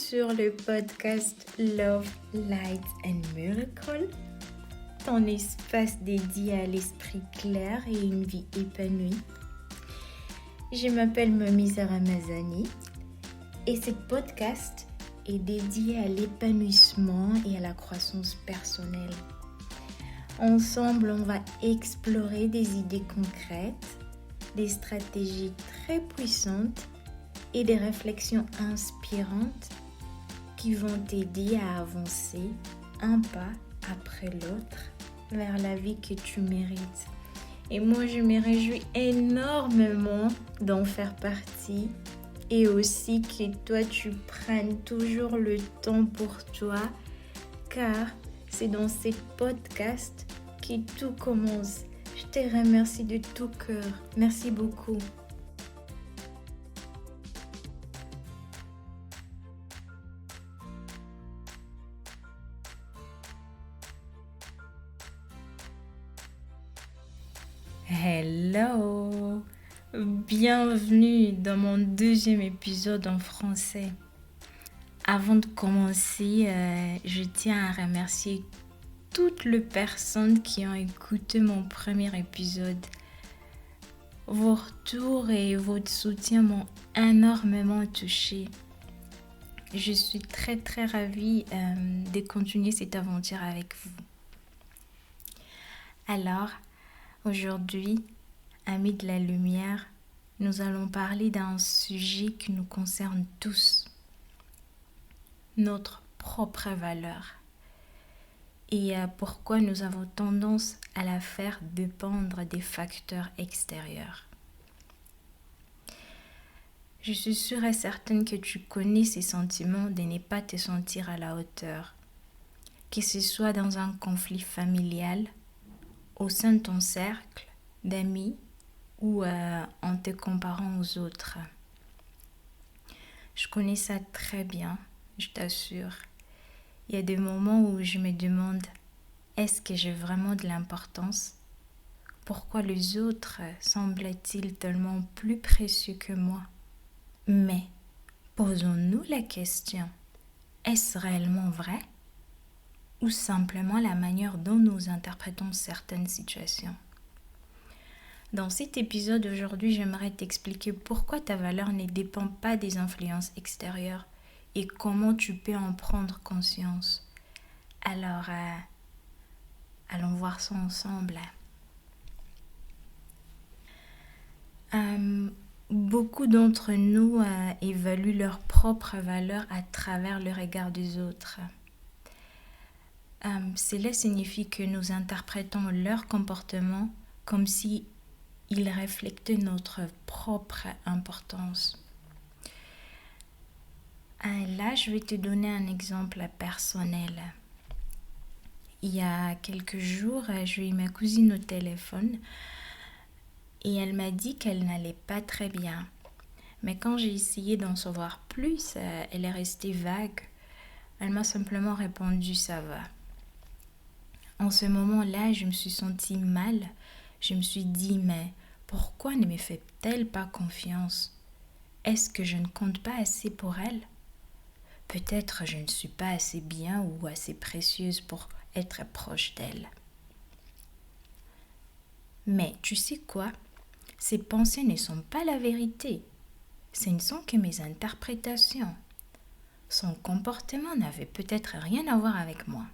sur le podcast Love, Light and Miracle, ton espace dédié à l'esprit clair et une vie épanouie. Je m'appelle Mamisa Ramazani et ce podcast est dédié à l'épanouissement et à la croissance personnelle. Ensemble, on va explorer des idées concrètes, des stratégies très puissantes et des réflexions inspirantes qui vont t'aider à avancer un pas après l'autre vers la vie que tu mérites. Et moi, je me réjouis énormément d'en faire partie et aussi que toi, tu prennes toujours le temps pour toi car c'est dans ces podcasts que tout commence. Je te remercie de tout cœur. Merci beaucoup. Hello! Bienvenue dans mon deuxième épisode en français. Avant de commencer, je tiens à remercier toutes les personnes qui ont écouté mon premier épisode. Vos retours et votre soutien m'ont énormément touchée. Je suis très très ravie de continuer cette aventure avec vous. Alors, aujourd'hui, amis de la lumière, nous allons parler d'un sujet qui nous concerne tous, notre propre valeur. Et pourquoi nous avons tendance à la faire dépendre des facteurs extérieurs. Je suis sûre et certaine que tu connais ces sentiments de ne pas te sentir à la hauteur, que ce soit dans un conflit familial, au sein de ton cercle d'amis ou en te comparant aux autres. Je connais ça très bien, je t'assure. Il y a des moments où je me demande, est-ce que j'ai vraiment de l'importance? Pourquoi les autres semblent-ils tellement plus précieux que moi? Mais posons-nous la question, est-ce réellement vrai? Ou simplement la manière dont nous interprétons certaines situations? Dans cet épisode aujourd'hui, j'aimerais t'expliquer pourquoi ta valeur ne dépend pas des influences extérieures et comment tu peux en prendre conscience. Alors, allons voir ça ensemble. Beaucoup d'entre nous évaluent leur propre valeur à travers le regard des autres. Cela signifie que nous interprétons leur comportement comme si ils reflétaient notre propre importance. Là, je vais te donner un exemple personnel. Il y a quelques jours, j'ai eu ma cousine au téléphone et elle m'a dit qu'elle n'allait pas très bien. Mais quand j'ai essayé d'en savoir plus, elle est restée vague. Elle m'a simplement répondu « ça va ». En ce moment-là, je me suis sentie mal. Je me suis dit « mais pourquoi ne me fait-elle pas confiance? Est-ce que je ne compte pas assez pour elle? Peut-être je ne suis pas assez bien ou assez précieuse pour être proche d'elle. » Mais tu sais quoi? Ces pensées ne sont pas la vérité. Ce ne sont que mes interprétations. Son comportement n'avait peut-être rien à voir avec moi.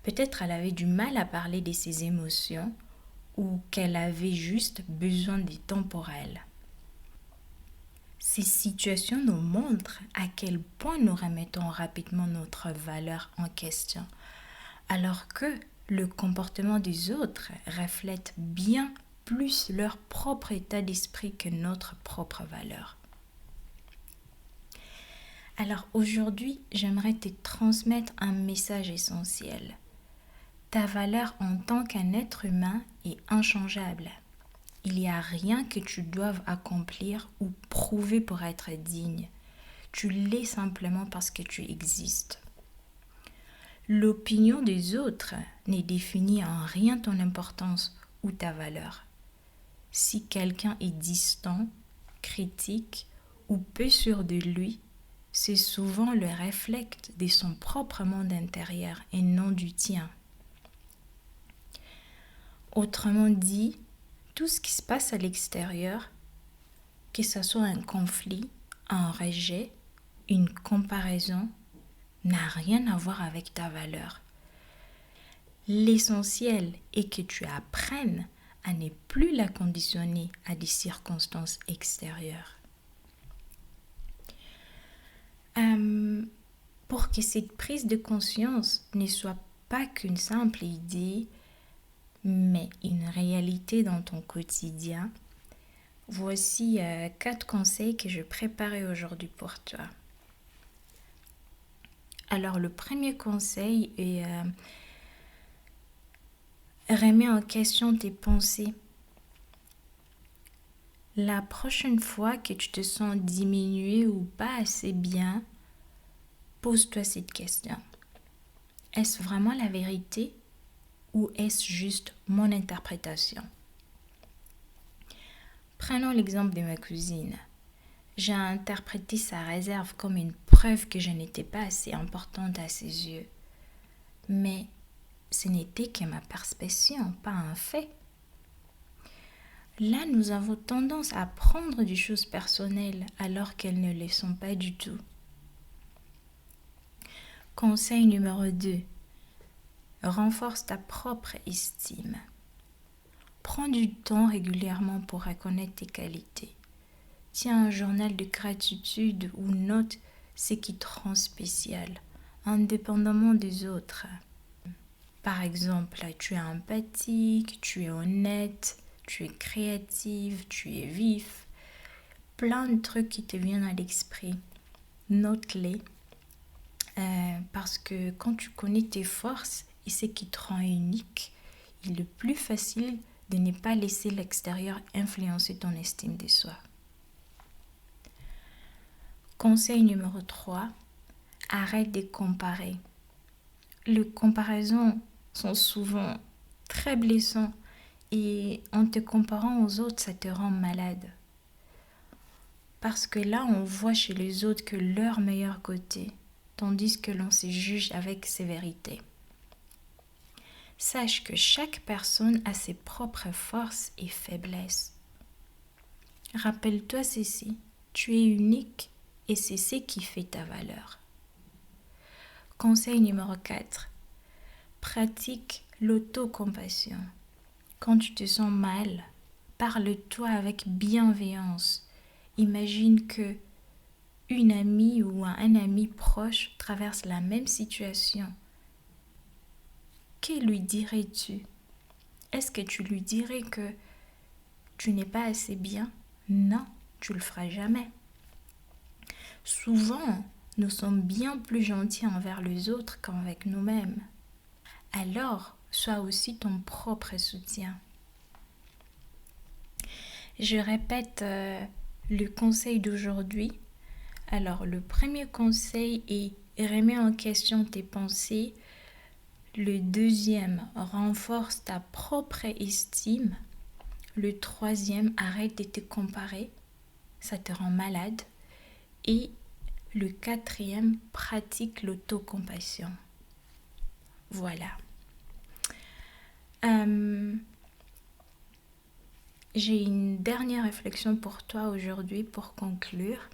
Peut-être elle avait du mal à parler de ses émotions ou qu'elle avait juste besoin de temps pour elle. Ces situations nous montrent à quel point nous remettons rapidement notre valeur en question, alors que le comportement des autres reflète bien plus leur propre état d'esprit que notre propre valeur. Alors aujourd'hui, j'aimerais te transmettre un message essentiel. Ta valeur en tant qu'un être humain est inchangeable. Il n'y a rien que tu doives accomplir ou prouver pour être digne. Tu l'es simplement parce que tu existes. L'opinion des autres ne définit en rien ton importance ou ta valeur. Si quelqu'un est distant, critique ou peu sûr de lui, c'est souvent le reflet de son propre monde intérieur et non du tien. Autrement dit, tout ce qui se passe à l'extérieur, que ce soit un conflit, un rejet, une comparaison, n'a rien à voir avec ta valeur. L'essentiel est que tu apprennes à ne plus la conditionner à des circonstances extérieures. Pour que cette prise de conscience ne soit pas qu'une simple idée, mais une réalité dans ton quotidien, voici 4 conseils que je préparais aujourd'hui pour toi. Alors, le premier conseil est remets en question tes pensées. La prochaine fois que tu te sens diminué ou pas assez bien, pose-toi cette question. Est-ce vraiment la vérité ou est-ce juste mon interprétation? Prenons l'exemple de ma cousine. J'ai interprété sa réserve comme une preuve que je n'étais pas assez importante à ses yeux. Mais ce n'était que ma perception, pas un fait. Là, nous avons tendance à prendre des choses personnelles alors qu'elles ne le sont pas du tout. Conseil numéro 2. Renforce ta propre estime. Prends du temps régulièrement pour reconnaître tes qualités. Tiens un journal de gratitude ou note ce qui te rend spécial, indépendamment des autres. Par exemple, tu es empathique, tu es honnête, tu es créative, tu es vif. Plein de trucs qui te viennent à l'esprit. Note-les. Parce que quand tu connais tes forces et ce qui te rend unique, il est le plus facile de ne pas laisser l'extérieur influencer ton estime de soi. Conseil numéro 3, arrête de comparer. Les comparaisons sont souvent très blessantes et en te comparant aux autres, ça te rend malade. Parce que là, on voit chez les autres que leur meilleur côté, tandis que l'on se juge avec sévérité. Sache que chaque personne a ses propres forces et faiblesses. Rappelle-toi ceci, tu es unique et c'est ce qui fait ta valeur. Conseil numéro 4, pratique l'autocompassion. Quand tu te sens mal, parle-toi avec bienveillance. Imagine que une amie ou un ami proche traverse la même situation. Que lui dirais-tu? Est-ce que tu lui dirais que tu n'es pas assez bien? Non, tu le feras jamais. Souvent, nous sommes bien plus gentils envers les autres qu'avec nous-mêmes. Alors, sois aussi ton propre soutien. Je répète le conseil d'aujourd'hui. Alors, le premier conseil est remets en question tes pensées. Le deuxième, renforce ta propre estime. Le troisième, arrête de te comparer. Ça te rend malade. Et le quatrième, pratique l'autocompassion. Voilà. J'ai une dernière réflexion pour toi aujourd'hui pour conclure.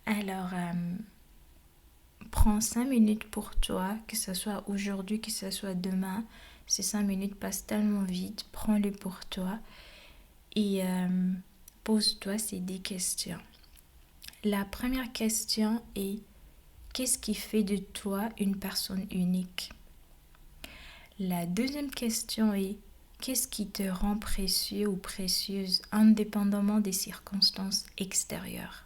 Alors, prends 5 minutes pour toi, que ce soit aujourd'hui, que ce soit demain. Ces 5 minutes passent tellement vite. Prends-les pour toi et pose-toi ces 10 questions. La première question est: qu'est-ce qui fait de toi une personne unique? La deuxième question est: qu'est-ce qui te rend précieux ou précieuse indépendamment des circonstances extérieures?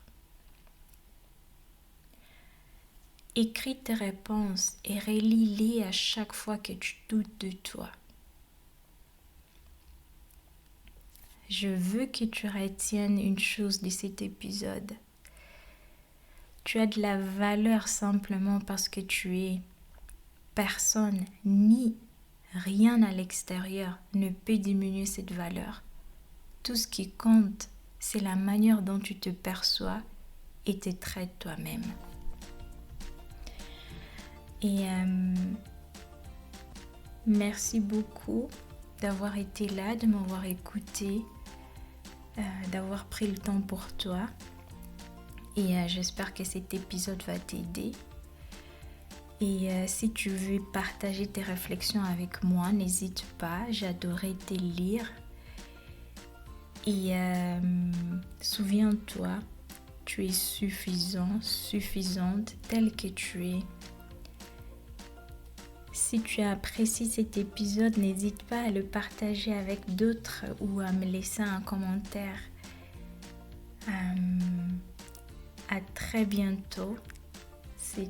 Écris tes réponses et relis-les à chaque fois que tu doutes de toi. Je veux que tu retiennes une chose de cet épisode. Tu as de la valeur simplement parce que tu es. Personne ni rien à l'extérieur ne peut diminuer cette valeur. Tout ce qui compte, c'est la manière dont tu te perçois et te traites toi-même. Et merci beaucoup d'avoir été là, de m'avoir écouté, d'avoir pris le temps pour toi. Et j'espère que cet épisode va t'aider. Et si tu veux partager tes réflexions avec moi, n'hésite pas, j'adorais te lire. Et souviens-toi, tu es suffisant, suffisante, telle que tu es. Si tu apprécies cet épisode, n'hésite pas à le partager avec d'autres ou à me laisser un commentaire. À très bientôt. C'est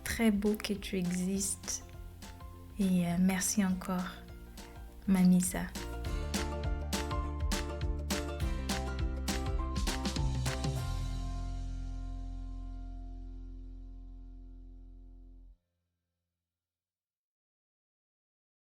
très beau que tu existes. Et merci encore, Mamisa.